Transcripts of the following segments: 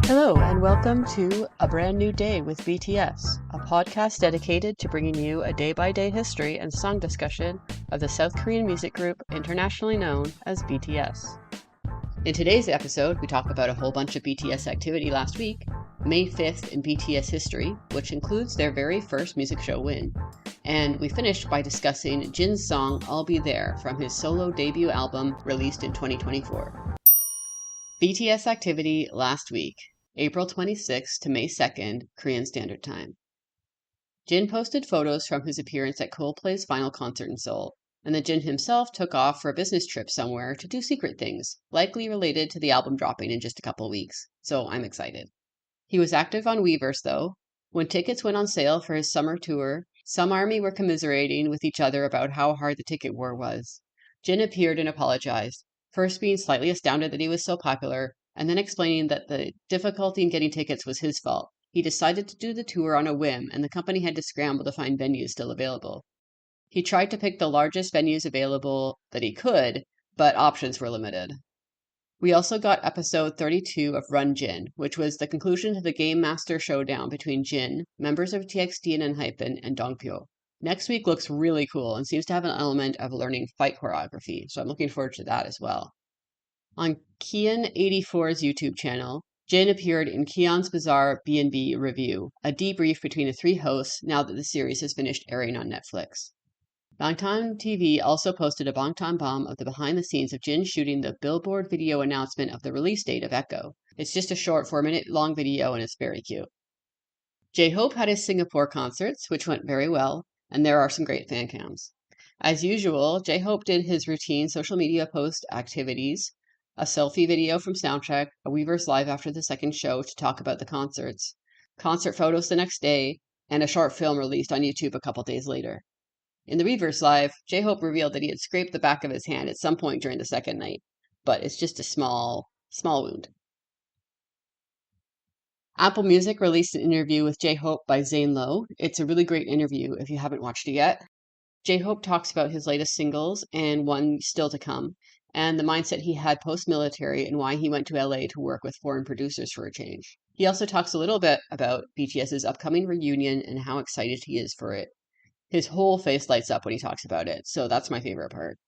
Hello, and welcome to A Brand New Day with BTS, a podcast dedicated to bringing you a day-by-day history and song discussion of the South Korean music group internationally known as BTS. In today's episode, we talk about a whole bunch of BTS activity last week, May 5th in BTS history, which includes their very first music show win, and we finished by discussing Jin's song I'll Be There from his solo debut album released in 2024. BTS activity last week. April 26th to May 2nd, Korean Standard Time. Jin posted photos from his appearance at Coldplay's final concert in Seoul, and then Jin himself took off for a business trip somewhere to do secret things, likely related to the album dropping in just a couple weeks, so I'm excited. He was active on Weverse, though. When tickets went on sale for his summer tour, some ARMY were commiserating with each other about how hard the ticket war was. Jin appeared and apologized, first being slightly astounded that he was so popular, and then explaining that the difficulty in getting tickets was his fault. He decided to do the tour on a whim, and the company had to scramble to find venues still available. He tried to pick the largest venues available that he could, but options were limited. We also got episode 32 of Run Jin, which was the conclusion to the Game Master showdown between Jin, members of TXT and ENHYPEN, and Dongpyo. Next week looks really cool and seems to have an element of learning fight choreography, so I'm looking forward to that as well. On Kian84's YouTube channel, Jin appeared in Kian's Bizarre B&B review, a debrief between the three hosts now that the series has finished airing on Netflix. Bangtan TV also posted a Bangtan bomb of the behind the scenes of Jin shooting the Billboard video announcement of the release date of Echo. It's just a short 4-minute long video and it's very cute. J-Hope had his Singapore concerts, which went very well, and there are some great fan cams. As usual, J-Hope did his routine social media post activities, a selfie video from Soundcheck, a Weverse Live after the second show to talk about the concerts, concert photos the next day, and a short film released on YouTube a couple days later. In the Weverse Live, J-Hope revealed that he had scraped the back of his hand at some point during the second night, but it's just a small wound. Apple Music released an interview with J-Hope by Zane Lowe. It's a really great interview if you haven't watched it yet. J-Hope talks about his latest singles and one still to come, and the mindset he had post-military and why he went to LA to work with foreign producers for a change. He also talks a little bit about BTS's upcoming reunion and how excited he is for it. His whole face lights up when he talks about it, so that's my favorite part.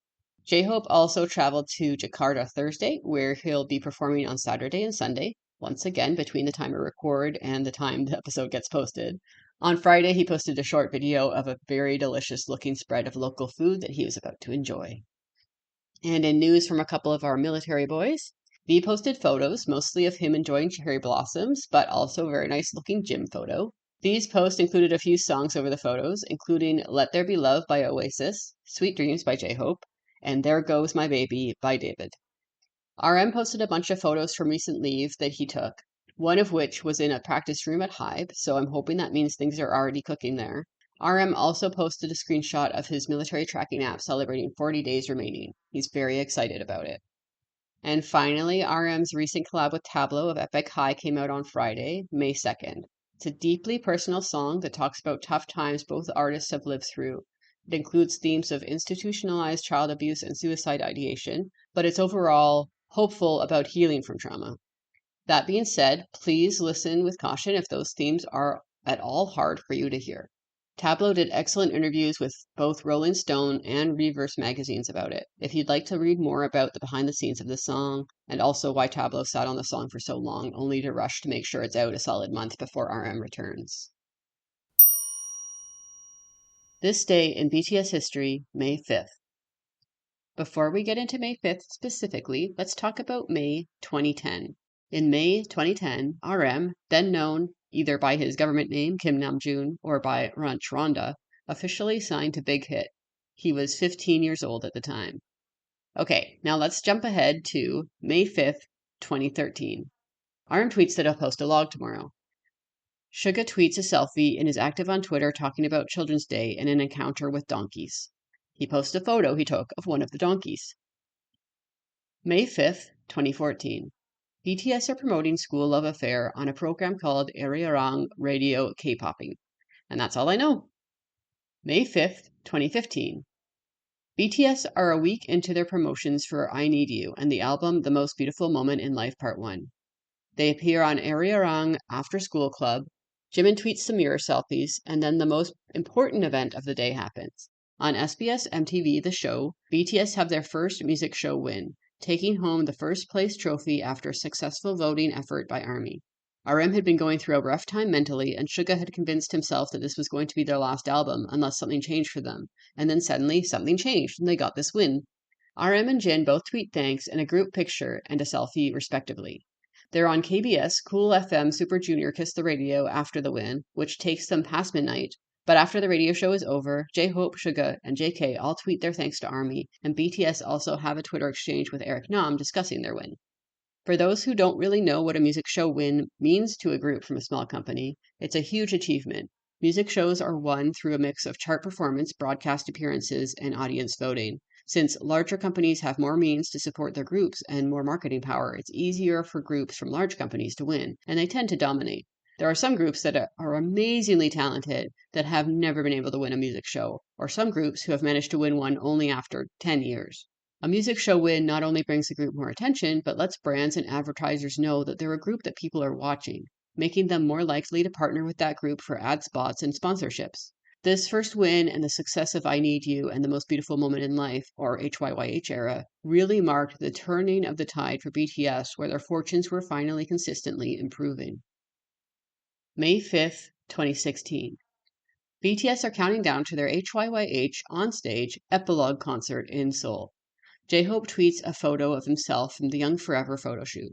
J-Hope also traveled to Jakarta Thursday, where he'll be performing on Saturday and Sunday, once again between the time I record and the time the episode gets posted. On Friday, he posted a short video of a very delicious looking spread of local food that he was about to enjoy. And in news from a couple of our military boys, V posted photos, mostly of him enjoying cherry blossoms, but also a very nice looking gym photo. These posts included a few songs over the photos, including Let There Be Love by Oasis, Sweet Dreams by J-Hope, and There Goes My Baby by David. RM posted a bunch of photos from recent leave that he took, one of which was in a practice room at Hybe, so I'm hoping that means things are already cooking there. RM also posted a screenshot of his military tracking app celebrating 40 days remaining. He's very excited about it. And finally, RM's recent collab with Tableau of Epic High came out on Friday, May 2nd. It's a deeply personal song that talks about tough times both artists have lived through. It includes themes of institutionalized child abuse and suicide ideation, but it's overall hopeful about healing from trauma. That being said, please listen with caution if those themes are at all hard for you to hear. Tableau did excellent interviews with both Rolling Stone and Reverse magazines about it. If you'd like to read more about the behind the scenes of the song, and also why Tableau sat on the song for so long, only to rush to make sure it's out a solid month before RM returns. This day in BTS history, May 5th. Before we get into May 5th specifically, let's talk about May 2010. In May 2010, RM, then known either by his government name, Kim Namjoon, or by Ranch Rhonda, officially signed to Big Hit. He was 15 years old at the time. Okay, now let's jump ahead to May 5th, 2013. RM tweets that he'll post a log tomorrow. Suga tweets a selfie and is active on Twitter talking about Children's Day and an encounter with donkeys. He posts a photo he took of one of the donkeys. May 5th, 2014. BTS are promoting School Love Affair on a program called Arirang Radio K-Popping. And that's all I know. May 5th, 2015. BTS are a week into their promotions for I Need You and the album The Most Beautiful Moment in Life Part 1. They appear on Arirang After School Club. Jimin tweets some mirror selfies, and then the most important event of the day happens. On SBS MTV The Show, BTS have their first music show win, taking home the first place trophy after a successful voting effort by ARMY. RM had been going through a rough time mentally, and Suga had convinced himself that this was going to be their last album unless something changed for them. And then suddenly, something changed, and they got this win. RM and Jin both tweet thanks and a group picture and a selfie, respectively. They're on KBS Cool FM Super Junior Kiss the Radio after the win, which takes them past midnight. But after the radio show is over, J-Hope, Suga, and JK all tweet their thanks to ARMY, and BTS also have a Twitter exchange with Eric Nam discussing their win. For those who don't really know what a music show win means to a group from a small company, it's a huge achievement. Music shows are won through a mix of chart performance, broadcast appearances, and audience voting. Since larger companies have more means to support their groups and more marketing power, it's easier for groups from large companies to win, and they tend to dominate. There are some groups that are amazingly talented that have never been able to win a music show, or some groups who have managed to win one only after 10 years. A music show win not only brings the group more attention, but lets brands and advertisers know that they're a group that people are watching, making them more likely to partner with that group for ad spots and sponsorships. This first win and the success of I Need You and the Most Beautiful Moment in Life, or HYYH era, really marked the turning of the tide for BTS, where their fortunes were finally consistently improving. May 5th, 2016. BTS are counting down to their HYYH on-stage epilogue concert in Seoul. J-Hope tweets a photo of himself from the Young Forever photo shoot.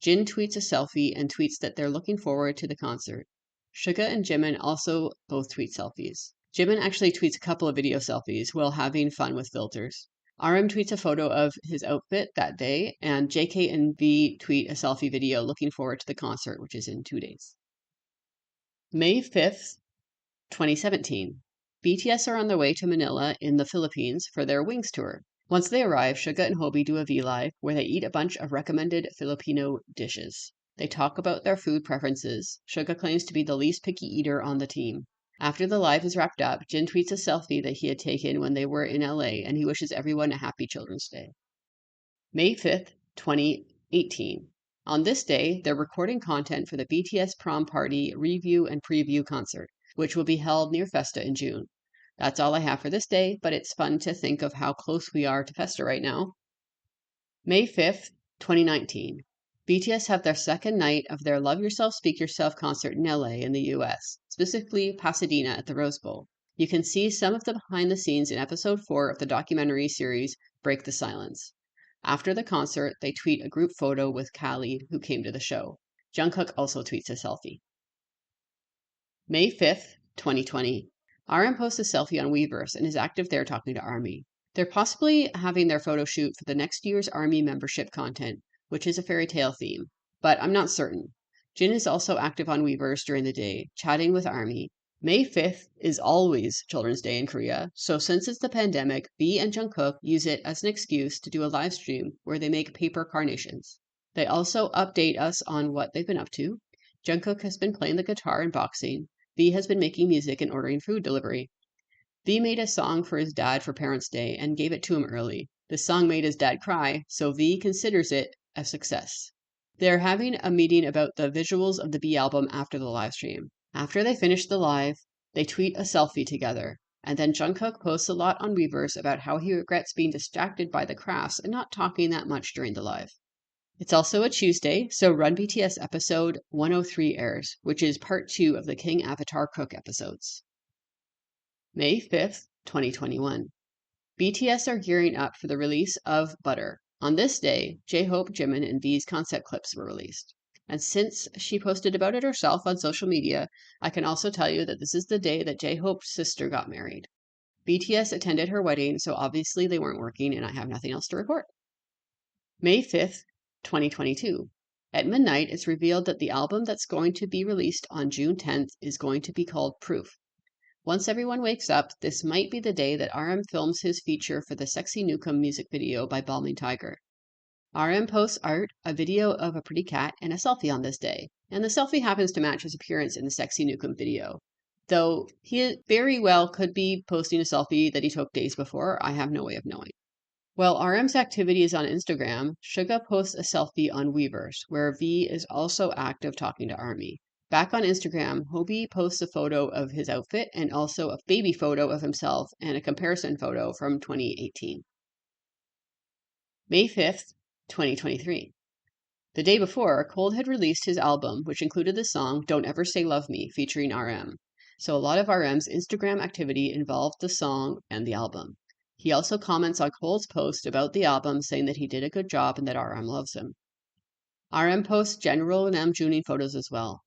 Jin tweets a selfie and tweets that they're looking forward to the concert. Suga and Jimin also both tweet selfies. Jimin actually tweets a couple of video selfies while having fun with filters. RM tweets a photo of his outfit that day, and JK and V tweet a selfie video looking forward to the concert, which is in 2 days. May 5th, 2017. BTS are on their way to Manila in the Philippines for their Wings tour. Once they arrive, Suga and Hobie do a V-Live where they eat a bunch of recommended Filipino dishes. They talk about their food preferences. Suga claims to be the least picky eater on the team. After the live is wrapped up, Jin tweets a selfie that he had taken when they were in LA, and he wishes everyone a happy Children's Day. May 5th, 2018. On this day, they're recording content for the BTS Prom Party review and preview concert, which will be held near Festa in June. That's all I have for this day, but it's fun to think of how close we are to Festa right now. May 5th, 2019. BTS have their second night of their Love Yourself, Speak Yourself concert in LA in the US, specifically Pasadena at the Rose Bowl. You can see some of the behind the scenes in episode 4 of the documentary series Break the Silence. After the concert, they tweet a group photo with Khalid, who came to the show. Jungkook also tweets a selfie. May 5th, 2020. RM posts a selfie on Weverse and is active there talking to ARMY. They're possibly having their photo shoot for the next year's ARMY membership content, which is a fairy tale theme, but I'm not certain. Jin is also active on Weverse during the day, chatting with ARMY. May 5th is always Children's Day in Korea, so since it's the pandemic, V and Jungkook use it as an excuse to do a live stream where they make paper carnations. They also update us on what they've been up to. Jungkook has been playing the guitar and boxing. V has been making music and ordering food delivery. V made a song for his dad for Parents' Day and gave it to him early. The song made his dad cry, so V considers it a success. They're having a meeting about the visuals of the B album after the live stream. After they finish the live, they tweet a selfie together. And then Jungkook posts a lot on Weverse about how he regrets being distracted by the crafts and not talking that much during the live. It's also a Tuesday, so Run BTS episode 103 airs, which is part 2 of the King Avatar Cook episodes. May 5th, 2021. BTS are gearing up for the release of Butter. On this day, J-Hope, Jimin, and V's concept clips were released. And since she posted about it herself on social media, I can also tell you that this is the day that J-Hope's sister got married. BTS attended her wedding, so obviously they weren't working, and I have nothing else to report. May 5th, 2022. At midnight, it's revealed that the album that's going to be released on June 10th is going to be called Proof. Once everyone wakes up, this might be the day that RM films his feature for the Sexy Newcomb music video by Balmy Tiger. RM posts art, a video of a pretty cat, and a selfie on this day, and the selfie happens to match his appearance in the Sexy Newcomb video. Though he very well could be posting a selfie that he took days before, I have no way of knowing. While RM's activity is on Instagram, Suga posts a selfie on Weverse, where V is also active talking to Army. Back on Instagram, Hobie posts a photo of his outfit and also a baby photo of himself and a comparison photo from 2018. May 5th, 2023. The day before, Cold had released his album, which included the song Don't Ever Say Love Me, featuring RM. So a lot of RM's Instagram activity involved the song and the album. He also comments on Cole's post about the album, saying that he did a good job and that RM loves him. RM posts general and Namjooning photos as well.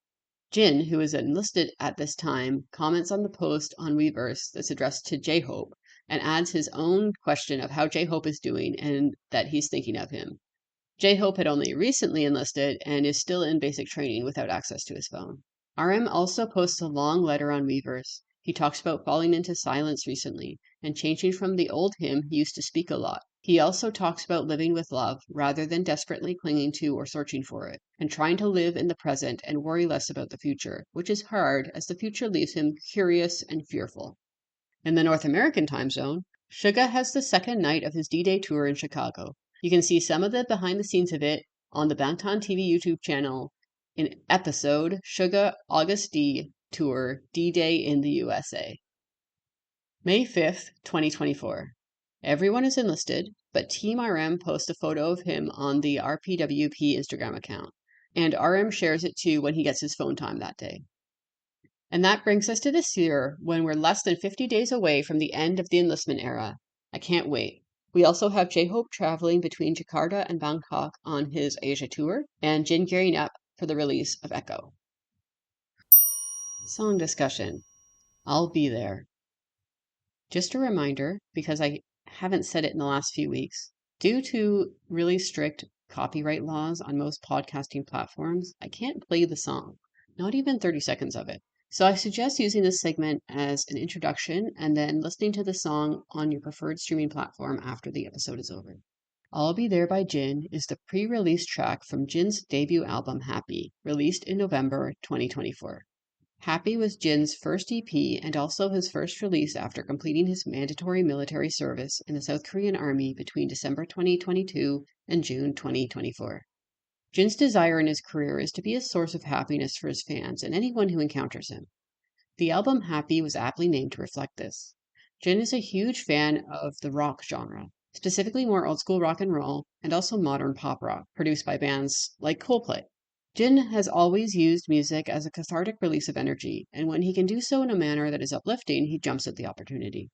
Jin, who is enlisted at this time, comments on the post on Weverse that's addressed to J-Hope and adds his own question of how J-Hope is doing and that he's thinking of him. J-Hope had only recently enlisted and is still in basic training without access to his phone. RM also posts a long letter on Weverse. He talks about falling into silence recently and changing from the old him he used to speak a lot. He also talks about living with love rather than desperately clinging to or searching for it, and trying to live in the present and worry less about the future, which is hard as the future leaves him curious and fearful. In the North American time zone, Suga has the second night of his D-Day tour in Chicago. You can see some of the behind the scenes of it on the Bangtan TV YouTube channel in episode Suga August D Tour D-Day in the USA. May 5th, 2024. Everyone is enlisted, but Team RM posts a photo of him on the RPWP Instagram account, and RM shares it too when he gets his phone time that day. And that brings us to this year when we're less than 50 days away from the end of the enlistment era. I can't wait. We also have J-Hope traveling between Jakarta and Bangkok on his Asia tour, and Jin gearing up for the release of Echo. Song discussion. I'll be there. Just a reminder, because I haven't said it in the last few weeks, due to really strict copyright laws on most podcasting platforms, I can't play the song, not even 30 seconds of it. So I suggest using this segment as an introduction and then listening to the song on your preferred streaming platform after the episode is over. I'll Be There by Jin is the pre-release track from Jin's debut album Happy, released in November 2024. Happy was Jin's first EP and also his first release after completing his mandatory military service in the South Korean Army between December 2022 and June 2024. Jin's desire in his career is to be a source of happiness for his fans and anyone who encounters him. The album Happy was aptly named to reflect this. Jin is a huge fan of the rock genre, specifically more old school rock and roll and also modern pop rock, produced by bands like Coldplay. Jin has always used music as a cathartic release of energy, and when he can do so in a manner that is uplifting, he jumps at the opportunity.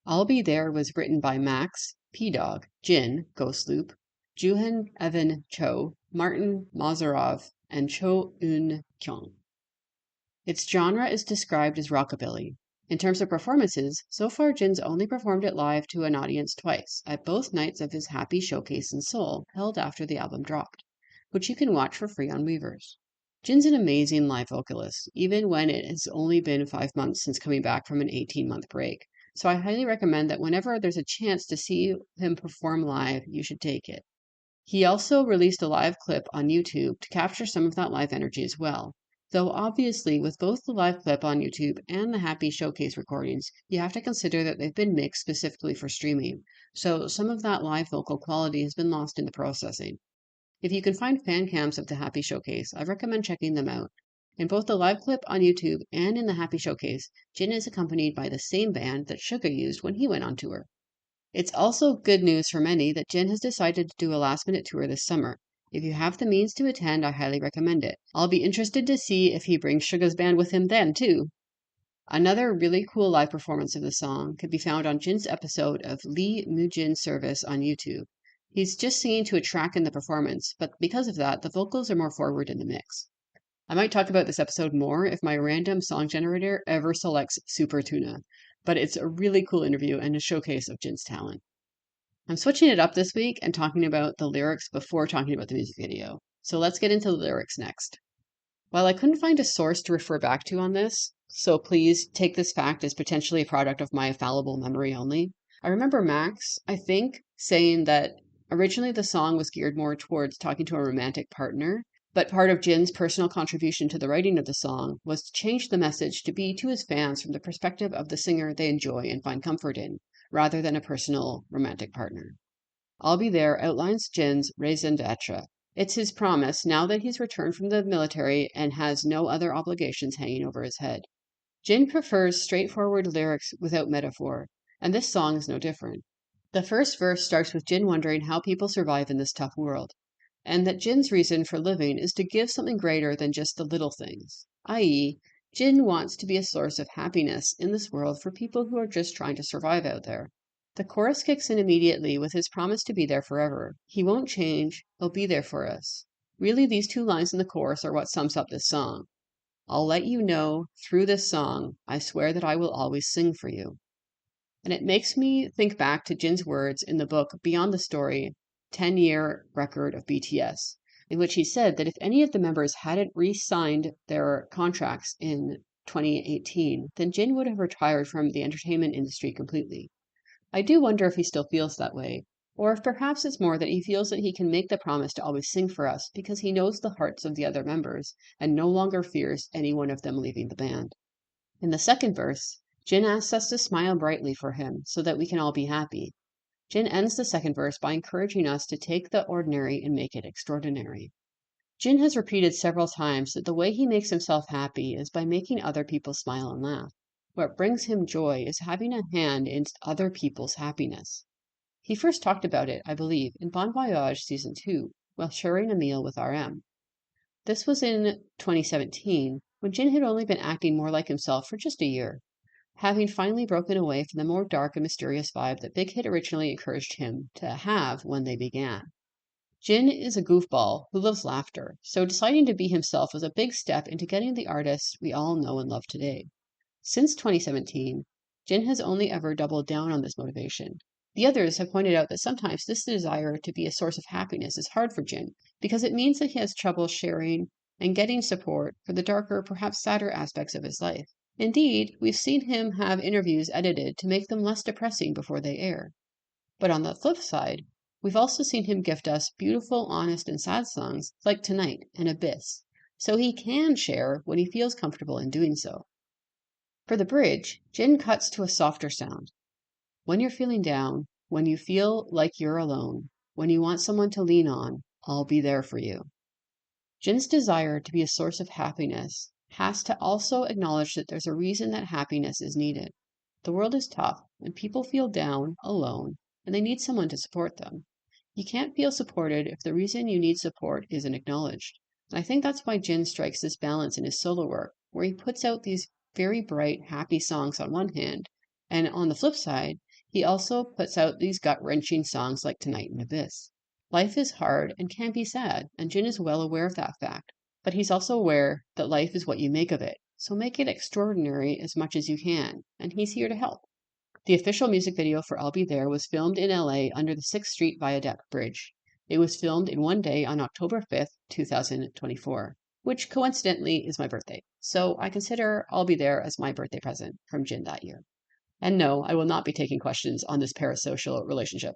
I'll Be There was written by Max, P-Dog, Jin, Ghost Loop, Juhan Evan Cho, Martin Mazarov, and Cho Eun Kyung. Its genre is described as rockabilly. In terms of performances, so far Jin's only performed it live to an audience twice, at both nights of his Happy Showcase in Seoul, held after the album dropped, which you can watch for free on Weverse. Jin's an amazing live vocalist, even when it has only been 5 months since coming back from an 18-month break. So I highly recommend that whenever there's a chance to see him perform live, you should take it. He also released a live clip on YouTube to capture some of that live energy as well. Though obviously, with both the live clip on YouTube and the Happy Showcase recordings, you have to consider that they've been mixed specifically for streaming. So some of that live vocal quality has been lost in the processing. If you can find fan cams of the Happy Showcase, I recommend checking them out. In both the live clip on YouTube and in the Happy Showcase, Jin is accompanied by the same band that Suga used when he went on tour. It's also good news for many that Jin has decided to do a last-minute tour this summer. If you have the means to attend, I highly recommend it. I'll be interested to see if he brings Suga's band with him then, too. Another really cool live performance of the song can be found on Jin's episode of Lee Mujin Service on YouTube. He's just singing to a track in the performance, but because of that, the vocals are more forward in the mix. I might talk about this episode more if my random song generator ever selects Super Tuna, but it's a really cool interview and a showcase of Jin's talent. I'm switching it up this week and talking about the lyrics before talking about the music video. So let's get into the lyrics next. While I couldn't find a source to refer back to on this, so please take this fact as potentially a product of my fallible memory only, I remember Max, I think, saying that originally the song was geared more towards talking to a romantic partner, but part of Jin's personal contribution to the writing of the song was to change the message to be to his fans from the perspective of the singer they enjoy and find comfort in, rather than a personal romantic partner. I'll Be There outlines Jin's raison d'etre. It's his promise now that he's returned from the military and has no other obligations hanging over his head. Jin prefers straightforward lyrics without metaphor, and this song is no different. The first verse starts with Jin wondering how people survive in this tough world, and that Jin's reason for living is to give something greater than just the little things, i.e., Jin wants to be a source of happiness in this world for people who are just trying to survive out there. The chorus kicks in immediately with his promise to be there forever. He won't change, he'll be there for us. Really, these two lines in the chorus are what sums up this song. I'll let you know through this song, I swear that I will always sing for you. And it makes me think back to Jin's words in the book Beyond the Story, 10-Year Record of BTS, in which he said that if any of the members hadn't re-signed their contracts in 2018, then Jin would have retired from the entertainment industry completely. I do wonder if he still feels that way, or if perhaps it's more that he feels that he can make the promise to always sing for us because he knows the hearts of the other members and no longer fears any one of them leaving the band. In the second verse, Jin asks us to smile brightly for him so that we can all be happy. Jin ends the second verse by encouraging us to take the ordinary and make it extraordinary. Jin has repeated several times that the way he makes himself happy is by making other people smile and laugh. What brings him joy is having a hand in other people's happiness. He first talked about it, I believe, in Bon Voyage Season 2, while sharing a meal with RM. This was in 2017, when Jin had only been acting more like himself for just a year, having finally broken away from the more dark and mysterious vibe that Big Hit originally encouraged him to have when they began. Jin is a goofball who loves laughter, so deciding to be himself was a big step into getting the artist we all know and love today. Since 2017, Jin has only ever doubled down on this motivation. The others have pointed out that sometimes this desire to be a source of happiness is hard for Jin because it means that he has trouble sharing and getting support for the darker, perhaps sadder aspects of his life. Indeed, we've seen him have interviews edited to make them less depressing before they air. But on the flip side, we've also seen him gift us beautiful, honest, and sad songs like Tonight and Abyss, so he can share when he feels comfortable in doing so. For the bridge, Jin cuts to a softer sound. When you're feeling down, when you feel like you're alone, when you want someone to lean on, I'll be there for you. Jin's desire to be a source of happiness has to also acknowledge that there's a reason that happiness is needed. The world is tough, and people feel down, alone, and they need someone to support them. You can't feel supported if the reason you need support isn't acknowledged. And I think that's why Jin strikes this balance in his solo work, where he puts out these very bright, happy songs on one hand, and on the flip side, he also puts out these gut-wrenching songs like Tonight and Abyss. Life is hard and can be sad, and Jin is well aware of that fact. But he's also aware that life is what you make of it, so make it extraordinary as much as you can, and he's here to help. The official music video for I'll Be There was filmed in LA under the 6th Street Viaduct Bridge. It was filmed in one day on October 5th, 2024, which coincidentally is my birthday. So I consider I'll Be There as my birthday present from Jin that year. And no, I will not be taking questions on this parasocial relationship.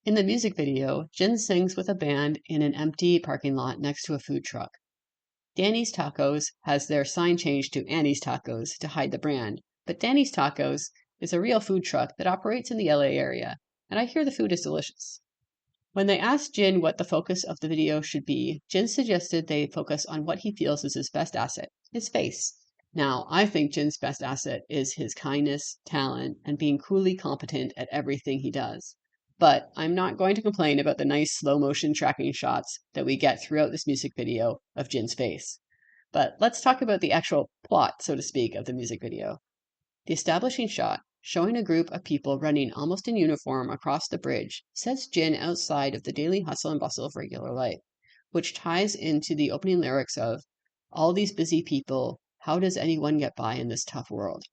In the music video, Jin sings with a band in an empty parking lot next to a food truck. Danny's Tacos has their sign changed to Annie's Tacos to hide the brand, but Danny's Tacos is a real food truck that operates in the LA area, and I hear the food is delicious. When they asked Jin what the focus of the video should be, Jin suggested they focus on what he feels is his best asset, his face. Now, I think Jin's best asset is his kindness, talent, and being coolly competent at everything he does. But I'm not going to complain about the nice slow motion tracking shots that we get throughout this music video of Jin's face. But let's talk about the actual plot, so to speak, of the music video. The establishing shot, showing a group of people running almost in uniform across the bridge, sets Jin outside of the daily hustle and bustle of regular life, which ties into the opening lyrics of All These Busy People, How Does Anyone Get By in This Tough World?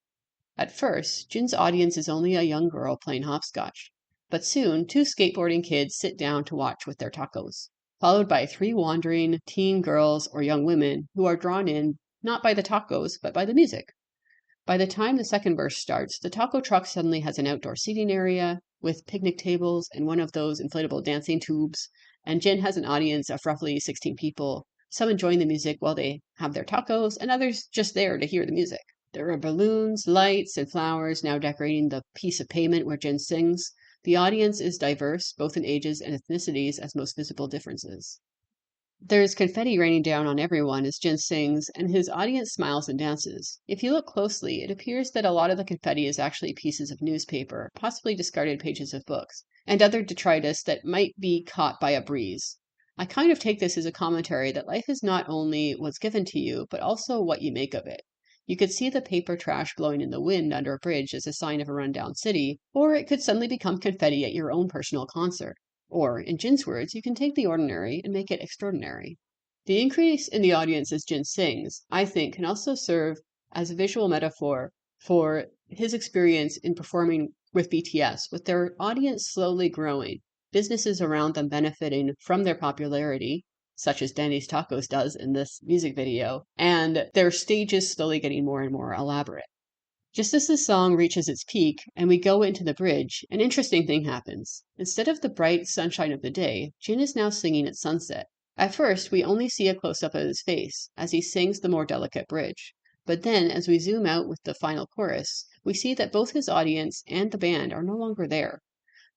At first, Jin's audience is only a young girl playing hopscotch. But soon, 2 skateboarding kids sit down to watch with their tacos, followed by 3 wandering teen girls or young women who are drawn in not by the tacos, but by the music. By the time the second verse starts, the taco truck suddenly has an outdoor seating area with picnic tables and one of those inflatable dancing tubes, and Jin has an audience of roughly 16 people, some enjoying the music while they have their tacos, and others just there to hear the music. There are balloons, lights, and flowers now decorating the piece of pavement where Jin sings. The audience is diverse, both in ages and ethnicities, as most visible differences. There's confetti raining down on everyone as Jin sings, and his audience smiles and dances. If you look closely, it appears that a lot of the confetti is actually pieces of newspaper, possibly discarded pages of books, and other detritus that might be caught by a breeze. I kind of take this as a commentary that life is not only what's given to you, but also what you make of it. You could see the paper trash blowing in the wind under a bridge as a sign of a rundown city, or it could suddenly become confetti at your own personal concert. Or, in Jin's words, you can take the ordinary and make it extraordinary. The increase in the audience as Jin sings, I think, can also serve as a visual metaphor for his experience in performing with BTS, with their audience slowly growing, businesses around them benefiting from their popularity, such as Danny's Tacos does in this music video, and their stages slowly getting more and more elaborate. Just as the song reaches its peak and we go into the bridge, an interesting thing happens. Instead of the bright sunshine of the day, Jin is now singing at sunset. At first, we only see a close-up of his face as he sings the more delicate bridge. But then, as we zoom out with the final chorus, we see that both his audience and the band are no longer there.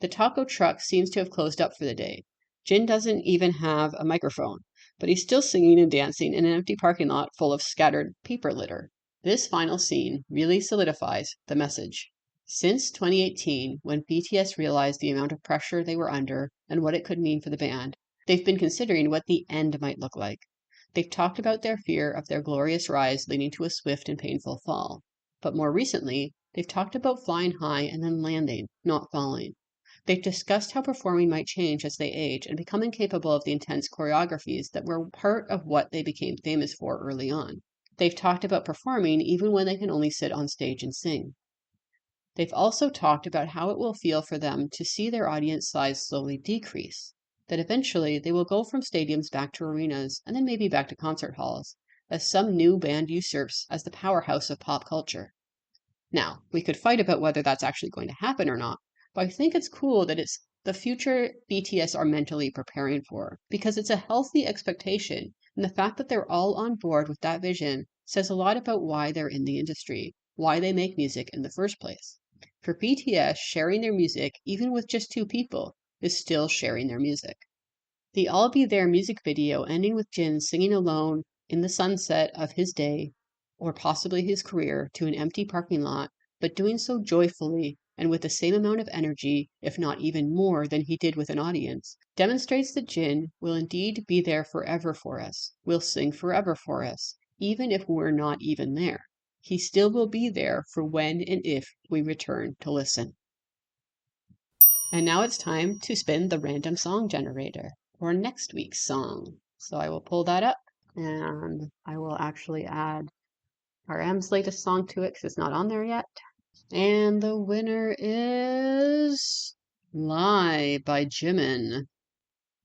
The taco truck seems to have closed up for the day. Jin doesn't even have a microphone, but he's still singing and dancing in an empty parking lot full of scattered paper litter. This final scene really solidifies the message. Since 2018, when BTS realized the amount of pressure they were under and what it could mean for the band, they've been considering what the end might look like. They've talked about their fear of their glorious rise leading to a swift and painful fall. But more recently, they've talked about flying high and then landing, not falling. They've discussed how performing might change as they age and become incapable of the intense choreographies that were part of what they became famous for early on. They've talked about performing even when they can only sit on stage and sing. They've also talked about how it will feel for them to see their audience size slowly decrease, that eventually they will go from stadiums back to arenas and then maybe back to concert halls, as some new band usurps as the powerhouse of pop culture. Now, we could fight about whether that's actually going to happen or not, but I think it's cool that it's the future BTS are mentally preparing for, because it's a healthy expectation, and the fact that they're all on board with that vision says a lot about why they're in the industry, why they make music in the first place. For BTS, sharing their music, even with just two people, is still sharing their music. The I'll Be There music video ending with Jin singing alone in the sunset of his day, or possibly his career, to an empty parking lot, but doing so joyfully and with the same amount of energy, if not even more than he did with an audience, demonstrates that Jin will indeed be there forever for us, will sing forever for us, even if we're not even there. He still will be there for when and if we return to listen. And now it's time to spin the random song generator for next week's song. So I will pull that up and I will actually add RM's latest song to it because it's not on there yet. And the winner is Lie by Jimin.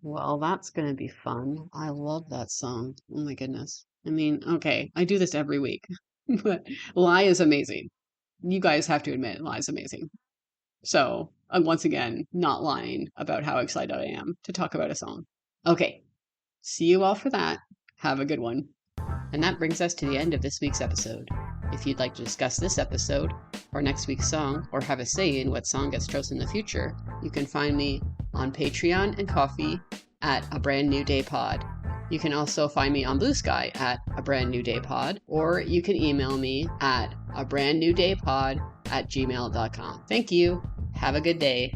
Well, that's going to be fun. I love that song. Oh my goodness. I mean, okay, I do this every week, but Lie is amazing. You guys have to admit, Lie is amazing. So I'm once again not lying about how excited I am to talk about a song. Okay, see you all for that. Have a good one. And that brings us to the end of this week's episode. If you'd like to discuss this episode, or next week's song, or have a say in what song gets chosen in the future, you can find me on Patreon and Ko-fi at A Brand New Day Pod. You can also find me on Blue Sky at A Brand New Day Pod, or you can email me at abrandnewdaypod@gmail.com. Thank you. Have a good day.